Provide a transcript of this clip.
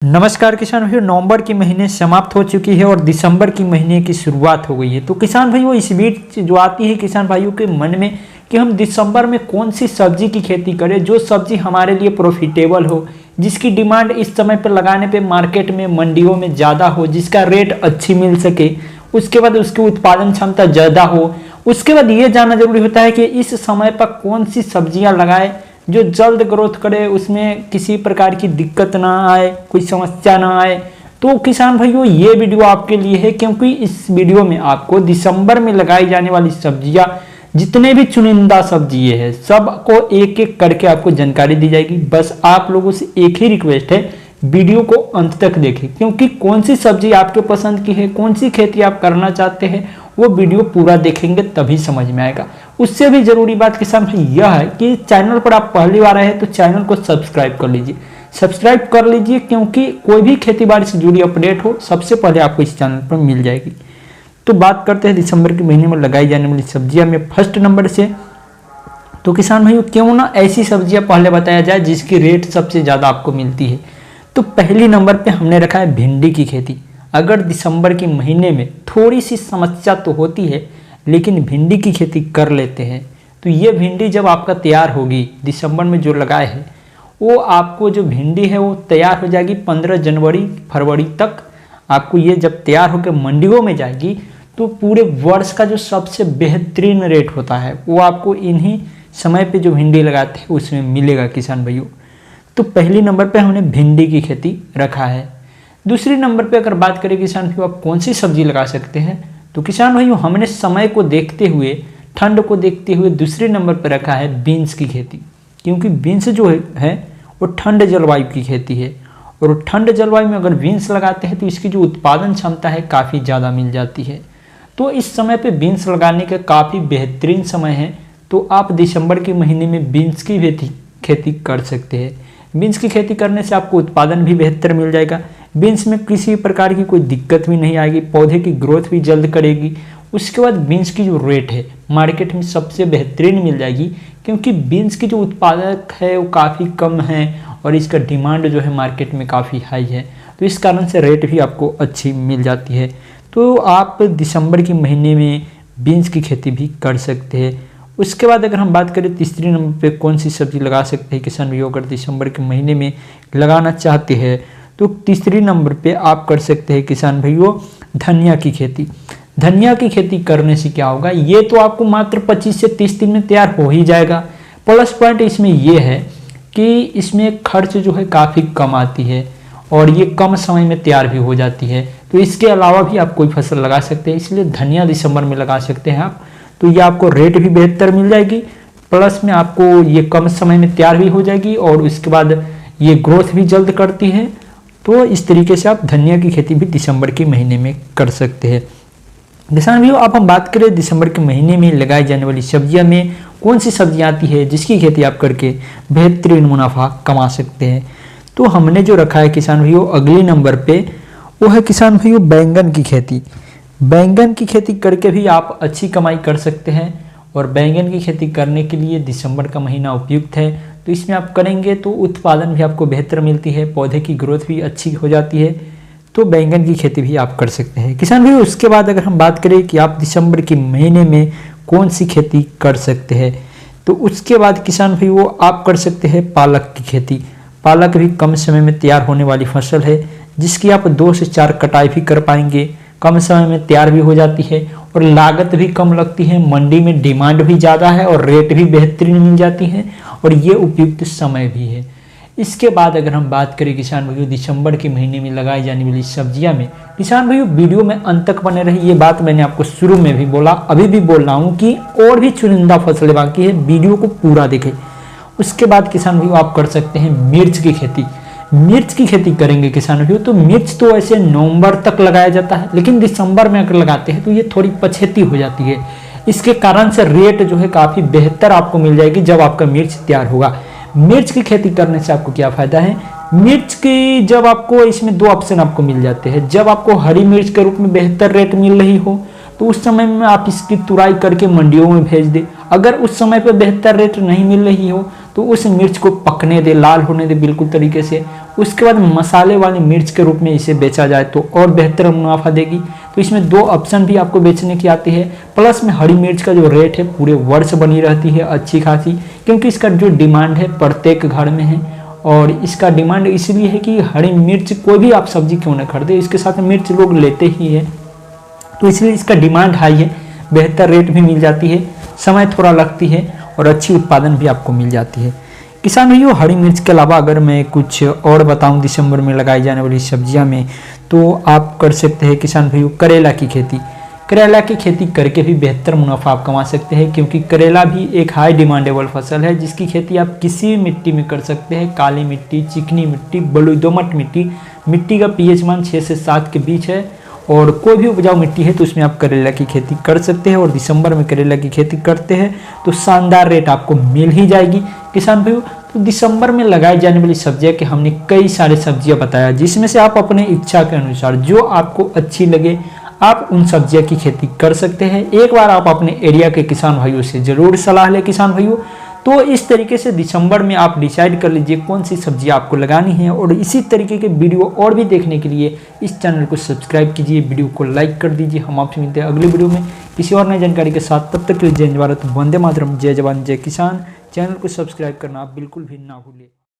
नमस्कार किसान भाइयों, नवंबर के महीने समाप्त हो चुकी है और दिसंबर की महीने की शुरुआत हो गई है। तो किसान भाइयों, इस बीच जो आती है किसान भाइयों के मन में कि हम दिसंबर में कौन सी सब्जी की खेती करें, जो सब्जी हमारे लिए प्रॉफिटेबल हो, जिसकी डिमांड इस समय पर लगाने पे मार्केट में मंडियों में ज़्यादा हो, जिसका रेट अच्छी मिल सके, उसके बाद उसकी उत्पादन क्षमता ज़्यादा हो। उसके बाद ये जानना जरूरी होता है कि इस समय पर कौन सी सब्जियाँ लगाएं जो जल्द ग्रोथ करे, उसमें किसी प्रकार की दिक्कत ना आए, कोई समस्या ना आए। तो किसान भाइयों, ये वीडियो आपके लिए है, क्योंकि इस वीडियो में आपको दिसंबर में लगाई जाने वाली सब्जियां, जितने भी चुनिंदा सब्जी है, सबको एक एक करके आपको जानकारी दी जाएगी। बस आप लोगों से एक ही रिक्वेस्ट है, वीडियो को अंत तक देखें, क्योंकि कौन सी सब्जी आपके पसंद की है, कौन सी खेती आप करना चाहते हैं, वो वीडियो पूरा देखेंगे तभी समझ में आएगा। उससे भी जरूरी बात किसान भाई यह है कि चैनल पर आप पहली बार आए हैं तो चैनल को सब्सक्राइब कर लीजिए, क्योंकि कोई भी खेती बाड़ी से जुड़ी अपडेट हो सबसे पहले आपको इस चैनल पर मिल जाएगी। तो बात करते हैं दिसंबर के महीने में लगाई जाने वाली सब्जियां में फर्स्ट नंबर से। तो किसान भाइयों, क्यों ना ऐसी सब्जियां पहले बताया जाए जिसकी रेट सबसे ज़्यादा आपको मिलती है। तो पहली नंबर पे हमने रखा है भिंडी की खेती। अगर दिसंबर के महीने में थोड़ी सी समस्या तो होती है, लेकिन भिंडी की खेती कर लेते हैं तो ये भिंडी जब आपका तैयार होगी, दिसंबर में जो लगाए है, वो आपको जो भिंडी है वो तैयार हो जाएगी 15 जनवरी फरवरी तक। आपको ये जब तैयार होकर मंडियों में जाएगी तो पूरे वर्ष का जो सबसे बेहतरीन रेट होता है वो आपको इन्हीं समय पे जो भिंडी लगाते हैं उसमें मिलेगा किसान भाइयों। तो पहली नंबर पे हमने भिंडी की खेती रखा है। दूसरी नंबर पे अगर बात करें किसान भाइयों, आप कौन सी सब्जी लगा सकते हैं, तो किसान भाइयों हमने समय को देखते हुए, ठंड को देखते हुए दूसरे नंबर पर रखा है बीन्स की खेती। क्योंकि बीन्स जो है वो ठंड जलवायु की खेती है, और ठंड जलवायु में अगर बीन्स लगाते हैं तो इसकी जो उत्पादन क्षमता है काफ़ी ज़्यादा मिल जाती है। तो इस समय पे बीन्स लगाने का काफ़ी बेहतरीन समय है। तो आप दिसंबर के महीने में बीन्स की खेती कर सकते हैं। बीन्स की खेती करने से आपको उत्पादन भी बेहतर मिल जाएगा। बीन्स में किसी प्रकार की कोई दिक्कत भी नहीं आएगी, पौधे की ग्रोथ भी जल्द करेगी। उसके बाद बीन्स की जो रेट है मार्केट में सबसे बेहतरीन मिल जाएगी, क्योंकि बीन्स की जो उत्पादक है वो काफ़ी कम है और इसका डिमांड जो है मार्केट में काफ़ी हाई है। तो इस कारण से रेट भी आपको अच्छी मिल जाती है। तो आप दिसंबर के महीने में बीन्स की खेती भी कर सकते हैं। उसके बाद अगर हम बात करें तीसरी नंबर पे कौन सी सब्जी लगा सकते हैं किसान भाइयों, अगर दिसंबर के महीने में लगाना चाहते हैं तो तीसरी नंबर पे आप कर सकते हैं किसान भाइयों धनिया की खेती। धनिया की खेती करने से क्या होगा, ये तो आपको मात्र 25 से 30 दिन में तैयार हो ही जाएगा। प्लस पॉइंट इसमें ये है कि इसमें खर्च जो है काफ़ी कम आती है और ये कम समय में तैयार भी हो जाती है। तो इसके अलावा भी आप कोई फसल लगा सकते हैं, इसलिए धनिया दिसंबर में लगा सकते हैं आप। तो ये आपको रेट भी बेहतर मिल जाएगी, प्लस में आपको ये कम समय में तैयार भी हो जाएगी और उसके बाद ये ग्रोथ भी जल्द करती है। तो इस तरीके से आप धनिया की खेती भी दिसंबर के महीने में कर सकते हैं। किसान भाइयों, अब हम बात करें दिसंबर के महीने में लगाई जाने वाली सब्जियां में कौन सी सब्जियां आती है जिसकी खेती आप करके बेहतरीन मुनाफा कमा सकते हैं। तो हमने जो रखा है किसान भाइयों अगले नंबर पे, वो है किसान भाइयों बैंगन की खेती। बैंगन की खेती करके भी आप अच्छी कमाई कर सकते हैं, और बैंगन की खेती करने के लिए दिसंबर का महीना उपयुक्त है। तो इसमें आप करेंगे तो उत्पादन भी आपको बेहतर मिलती है, पौधे की ग्रोथ भी अच्छी हो जाती है। तो बैंगन की खेती भी आप कर सकते हैं किसान भाई। उसके बाद अगर हम बात करें कि आप दिसंबर के महीने में कौन सी खेती कर सकते हैं, तो उसके बाद किसान भाई वो आप कर सकते हैं पालक की खेती। पालक भी कम समय में तैयार होने वाली फसल है, जिसकी आप 2 से 4 कटाई भी कर पाएंगे, कम समय में तैयार भी हो जाती है और लागत भी कम लगती है। मंडी में डिमांड भी ज़्यादा है और रेट भी बेहतरीन मिल जाती है, और ये उपयुक्त समय भी है। इसके बाद अगर हम बात करें किसान भाइयों दिसंबर के महीने में लगाई जाने वाली सब्जियां में, किसान भाइयों वीडियो में अंत तक बने रही। ये बात मैंने आपको शुरू में भी बोला, अभी भी बोल रहा हूँ कि और भी चुनिंदा फसलें बाकी है, वीडियो को पूरा देखें। उसके बाद किसान भाइयों आप कर सकते हैं मिर्च की खेती। मिर्च की खेती करेंगे किसान भाइयों, तो मिर्च तो ऐसे नवंबर तक लगाया जाता है, लेकिन दिसंबर में अगर लगाते हैं तो ये थोड़ी पछेती हो जाती है। इसके कारण से रेट जो है काफ़ी बेहतर आपको मिल जाएगी जब आपका मिर्च तैयार होगा। मिर्च की खेती करने से आपको क्या फ़ायदा है, मिर्च की जब आपको इसमें 2 ऑप्शन आपको मिल जाते हैं। जब आपको हरी मिर्च के रूप में बेहतर रेट मिल रही हो तो उस समय में आप इसकी तुराई करके मंडियों में भेज दें। अगर उस समय पर बेहतर रेट नहीं मिल रही हो तो उस मिर्च को पकने दे, लाल होने दे बिल्कुल तरीके से। उसके बाद मसाले वाली मिर्च के रूप में इसे बेचा जाए तो और बेहतर मुनाफा देगी। तो इसमें 2 ऑप्शन भी आपको बेचने की आती है। प्लस में हरी मिर्च का जो रेट है पूरे वर्ष बनी रहती है अच्छी खासी, क्योंकि इसका जो डिमांड है प्रत्येक घर में है। और इसका डिमांड इसलिए है कि हरी मिर्च कोई भी आप सब्जी क्यों ना खरीदे, इसके साथ मिर्च लोग लेते ही है, तो इसलिए इसका डिमांड हाई है। बेहतर रेट भी मिल जाती है, समय थोड़ा लगती है और अच्छी उत्पादन भी आपको मिल जाती है। किसान भाइयों, हरी मिर्च के अलावा अगर मैं कुछ और बताऊं दिसंबर में लगाई जाने वाली सब्जियां में, तो आप कर सकते हैं किसान भाइयों करेला की खेती। करेला की खेती करके भी बेहतर मुनाफा आप कमा सकते हैं, क्योंकि करेला भी एक हाई डिमांडेबल फसल है जिसकी खेती आप किसी भी मिट्टी में कर सकते हैं। काली मिट्टी, चिकनी मिट्टी, बलुई दोमट मिट्टी, मिट्टी का पीएच मान 6 से 7 के बीच है और कोई भी उपजाऊ मिट्टी है तो उसमें आप करेला की खेती कर सकते हैं। और दिसंबर में करेला की खेती करते हैं तो शानदार रेट आपको मिल ही जाएगी किसान भाइयों। तो दिसंबर में लगाई जाने वाली सब्जियां कि हमने कई सारे सब्जियां बताया, जिसमें से आप अपने इच्छा के अनुसार जो आपको अच्छी लगे आप उन सब्जियों की खेती कर सकते हैं। एक बार आप अपने एरिया के किसान भाइयों से जरूर सलाह लें किसान भाइयों। तो इस तरीके से दिसंबर में आप डिसाइड कर लीजिए कौन सी सब्जी आपको लगानी है। और इसी तरीके के वीडियो और भी देखने के लिए इस चैनल को सब्सक्राइब कीजिए, वीडियो को लाइक कर दीजिए। हम आपसे मिलते हैं अगली वीडियो में किसी और नई जानकारी के साथ। तब तक के लिए जय हिंद, भारत, वंदे मातरम, जय जवान जय किसान। चैनल को सब्सक्राइब करना आप बिल्कुल भी ना भूलिए।